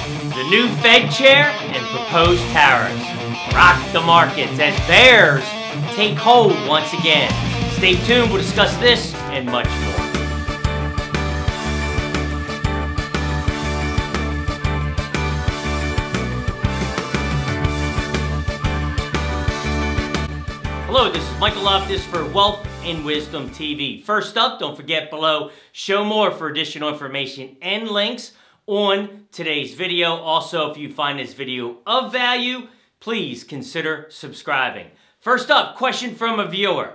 the new Fed chair, and proposed tariffs rock the markets as bears take hold once again. Stay tuned, we'll discuss this and much more. Hello, this is Michael Loftus for Wealth and Wisdom TV. First up, don't forget below, show more for additional information and links on today's video. Also, if you find this video of value, please consider subscribing. First up, question from a viewer.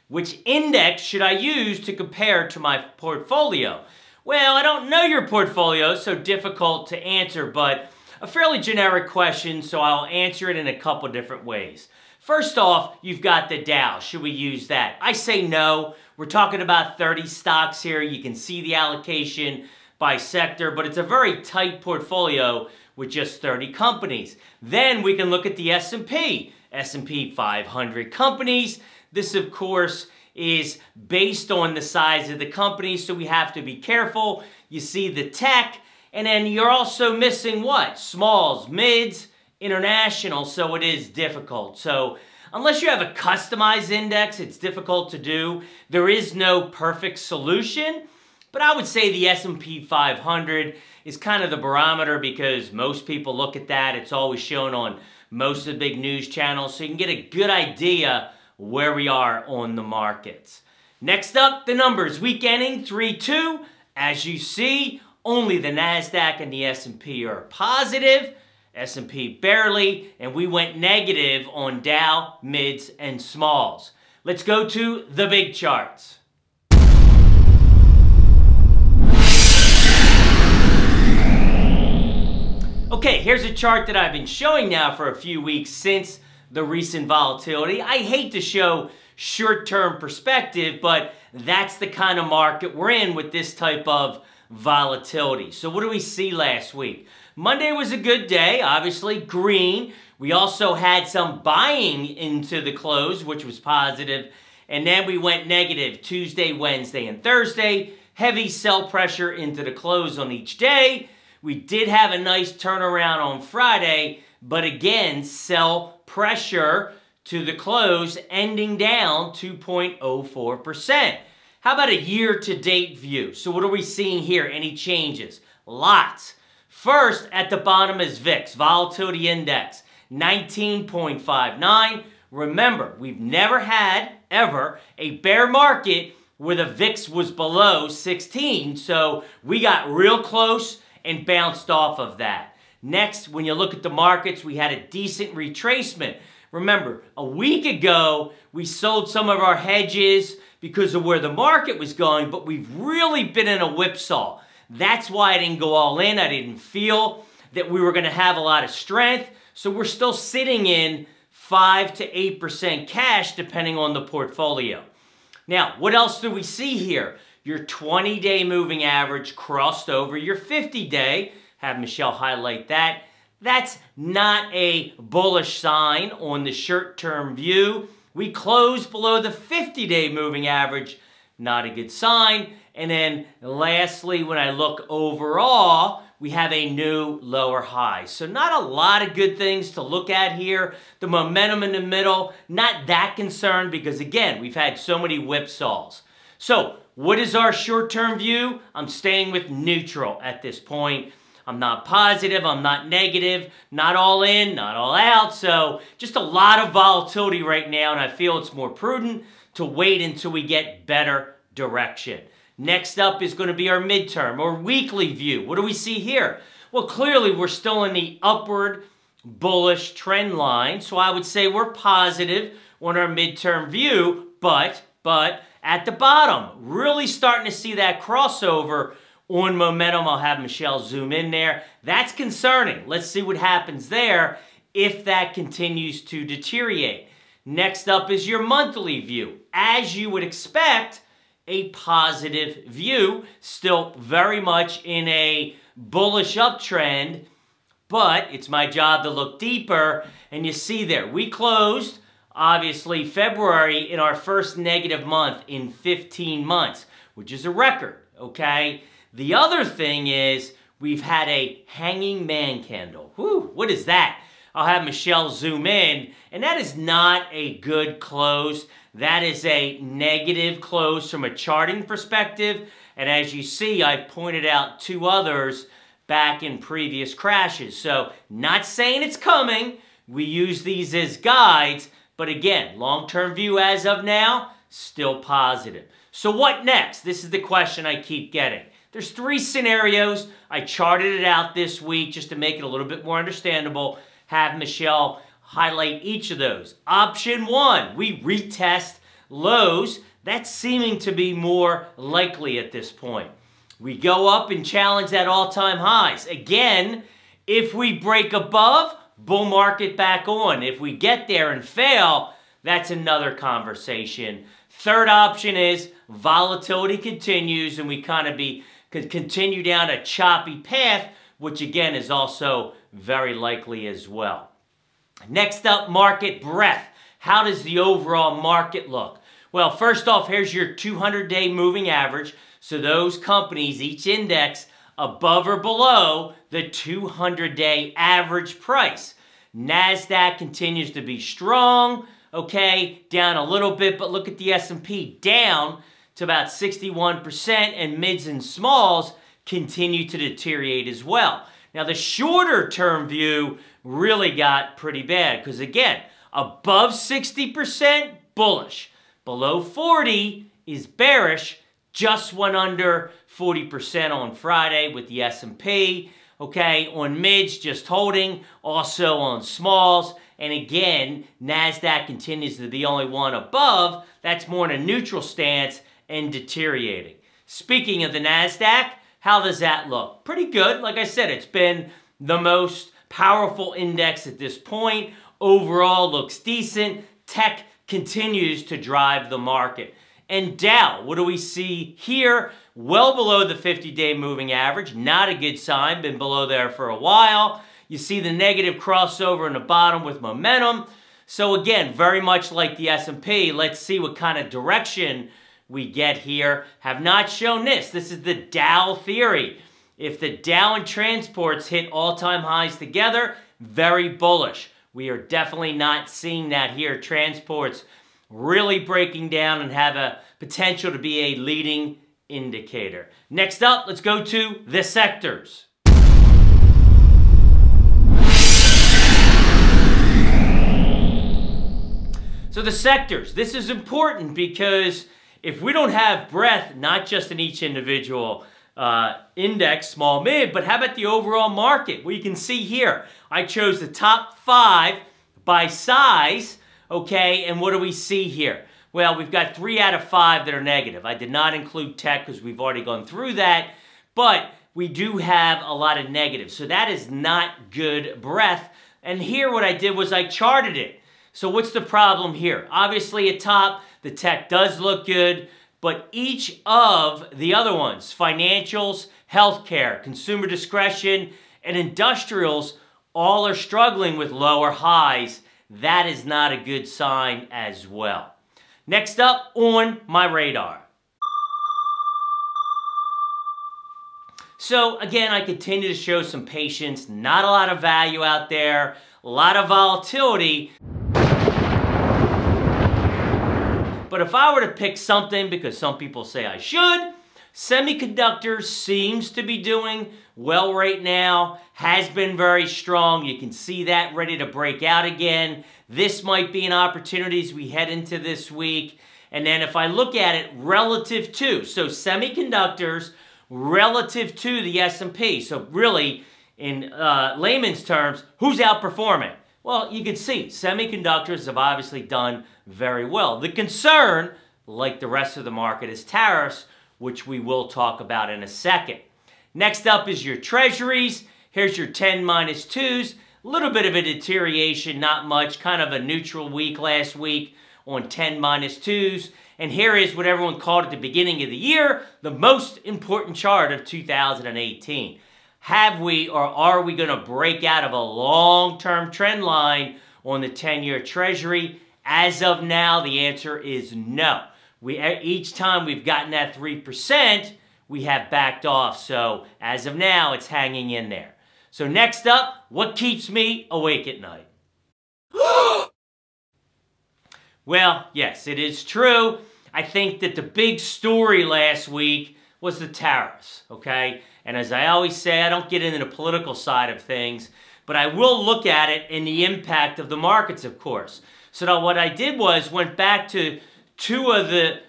Which index should I use to compare to my portfolio? Well, I don't know your portfolio, so difficult to answer, but a fairly generic question, so I'll answer it in a couple different ways. First off, you've got the Dow. Should we use that? I say no. We're talking about 30 stocks here. You can see the allocation by sector, but it's a very tight portfolio with just 30 companies. Then we can look at the S&P 500 companies. This, of course, is based on the size of the company, so we have to be careful. You see the tech, and then you're also missing what? Smalls, mids, international, so it is difficult. So unless you have a customized index, it's difficult to do. There is no perfect solution, but I would say the S&P 500 is kind of the barometer because most people look at that. It's always shown on most of the big news channels, so you can get a good idea where we are on the markets. Next up, the numbers. Week ending 3-2. As you see, only the NASDAQ and the S&P are positive. S&P barely, and we went negative on Dow, mids, and smalls. Let's go to the big charts. Okay, here's a chart that I've been showing now for a few weeks since the recent volatility. I hate to show short-term perspective, but that's the kind of market we're in with this type of volatility. So what do we see last week? Monday was a good day, obviously green. We also had some buying into the close, which was positive. And then we went negative Tuesday, Wednesday, and Thursday. Heavy sell pressure into the close on each day. We did have a nice turnaround on Friday, but again, sell pressure to the close, ending down 2.04%. How about a year-to-date view? So what are we seeing here? Any changes? Lots. First, at the bottom is VIX, Volatility Index, 19.59. Remember, we've never had, ever, a bear market where the VIX was below 16, so we got real close and bounced off of that. Next, when you look at the markets, we had a decent retracement. Remember, a week ago, we sold some of our hedges because of where the market was going, but we've really been in a whipsaw. That's why I didn't go all in. I didn't feel that we were going to have a lot of strength. So we're still sitting in 5 to 8% cash depending on the portfolio. Now, what else do we see here? Your 20-day moving average crossed over your 50-day. Have Michelle highlight that. That's not a bullish sign on the short-term view. We closed below the 50-day moving average. Not a good sign. And then lastly, when I look overall, we have a new lower high. So not a lot of good things to look at here. The momentum in the middle, not that concerned because again, we've had so many whipsaws. So what is our short-term view? I'm staying with neutral at this point. I'm not positive, I'm not negative, not all in, not all out. So just a lot of volatility right now, and I feel it's more prudent to wait until we get better direction. Next up is going to be our midterm or weekly view. What do we see here? Well, clearly we're still in the upward bullish trend line. So I would say we're positive on our midterm view, but at the bottom, really starting to see that crossover on momentum. I'll have Michelle zoom in there. That's concerning. Let's see what happens there if that continues to deteriorate. Next up is your monthly view. As you would expect, a positive view, still very much in a bullish uptrend, but it's my job to look deeper, and you see there, we closed, obviously, February in our first negative month in 15 months, which is a record, okay? The other thing is we've had a hanging man candle. Whew, what is that? I'll have Michelle zoom in, and that is not a good close. That is a negative close from a charting perspective, and as you see, I've pointed out two others back in previous crashes. So, not saying it's coming. We use these as guides, but again, long-term view as of now, still positive. So what next? This is the question I keep getting. There's three scenarios. I charted it out this week just to make it a little bit more understandable. Have Michelle highlight each of those. Option one, we retest lows. That's seeming to be more likely at this point. We go up and challenge that all-time highs. Again, if we break above, bull market back on. If we get there and fail, that's another conversation. Third option is volatility continues and we could continue down a choppy path, which again is also very likely as well. Next up, market breadth. How does the overall market look? Well, first off, here's your 200-day moving average. So those companies, each index, above or below the 200-day average price. NASDAQ continues to be strong, okay, down a little bit, but look at the S&P, down to about 61%, and mids and smalls continue to deteriorate as well. Now, the shorter term view really got pretty bad because, again, above 60%, bullish. Below 40 is bearish. Just went under 40% on Friday with the S&P. Okay, on mids, just holding. Also on smalls. And again, NASDAQ continues to be the only one above. That's more in a neutral stance and deteriorating. Speaking of the NASDAQ, how does that look? Pretty good. Like I said, it's been the most powerful index at this point. Overall, looks decent. Tech continues to drive the market. And Dow, what do we see here? Well below the 50-day moving average. Not a good sign. Been below there for a while. You see the negative crossover in the bottom with momentum. So again, very much like the S&P, let's see what kind of direction we get here. Have not shown this. This is the Dow theory. If the Dow and transports hit all-time highs together, very bullish. We are definitely not seeing that here. Transports really breaking down and have a potential to be a leading indicator. Next up, let's go to the sectors. So the sectors, this is important because if we don't have breadth, not just in each individual index, small, mid, but how about the overall market? Well, you can see here, I chose the top 5 by size, okay, and what do we see here? Well, we've got 3 out of 5 that are negative. I did not include tech because we've already gone through that, but we do have a lot of negatives, so that is not good breadth. And here what I did was I charted it. So what's the problem here? Obviously at top, the tech does look good, but each of the other ones, financials, healthcare, consumer discretion, and industrials, all are struggling with lower highs. That is not a good sign as well. Next up on my radar. So again, I continue to show some patience, not a lot of value out there, a lot of volatility. But if I were to pick something, because some people say I should, semiconductors seems to be doing well right now, has been very strong. You can see that ready to break out again. This might be an opportunity as we head into this week. And then if I look at it relative to, so semiconductors relative to the S&P. So really, in layman's terms, who's outperforming? Well, you can see semiconductors have obviously done very well. The concern, like the rest of the market, is tariffs, which we will talk about in a second. Next up is your treasuries. Here's your 10-2s. A little bit of a deterioration, not much. Kind of a neutral week last week on 10-2s. And here is what everyone called at the beginning of the year, the most important chart of 2018. Have we or are we going to break out of a long-term trend line on the 10-year treasury? As of now, the answer is no. Each time we've gotten that 3%, we have backed off. So as of now, it's hanging in there. So next up, what keeps me awake at night? Well, yes, it is true. I think that the big story last week was the tariffs, okay? And as I always say, I don't get into the political side of things, but I will look at it in the impact of the markets, of course. So now what I did was went back to two of the,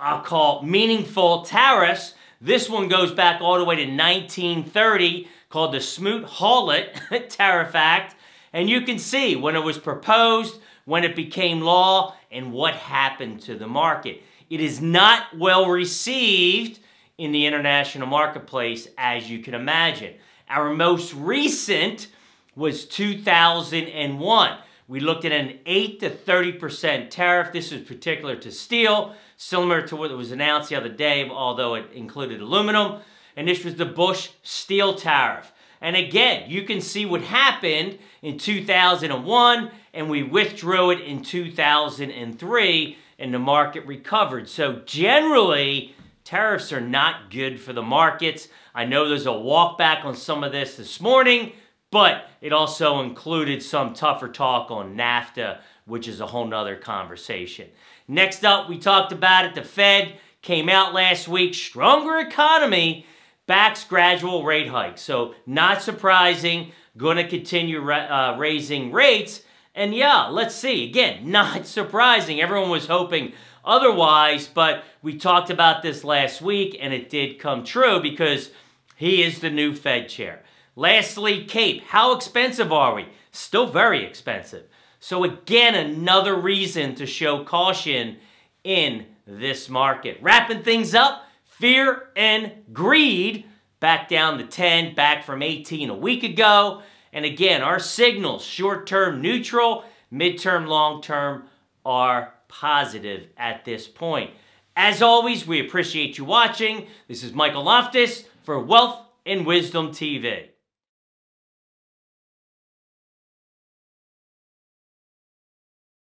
I'll call meaningful tariffs. This one goes back all the way to 1930, called the Smoot-Hawley Tariff Act. And you can see when it was proposed, when it became law, and what happened to the market. It is not well received in the international marketplace, as you can imagine. Our most recent was 2001. We looked at an 8 to 30% tariff. This was particular to steel, similar to what was announced the other day, although it included aluminum. And this was the Bush steel tariff. And again, you can see what happened in 2001, and we withdrew it in 2003, and the market recovered. So generally, tariffs are not good for the markets. I know there's a walk back on some of this morning, but it also included some tougher talk on NAFTA, which is a whole nother conversation. Next up, we talked about it. The Fed came out last week, stronger economy, backs gradual rate hikes. So not surprising, going to continue raising rates. And yeah, let's see. Again, not surprising. Everyone was hoping otherwise, but we talked about this last week, and it did come true because he is the new Fed chair. Lastly, CAPE. How expensive are we? Still very expensive. So again, another reason to show caution in this market. Wrapping things up, fear and greed back down to 10, back from 18 a week ago. And again, our signals, short-term neutral, mid-term, long-term, are positive at this point. As always, we appreciate you watching. This is Michael Loftus for Wealth and Wisdom TV.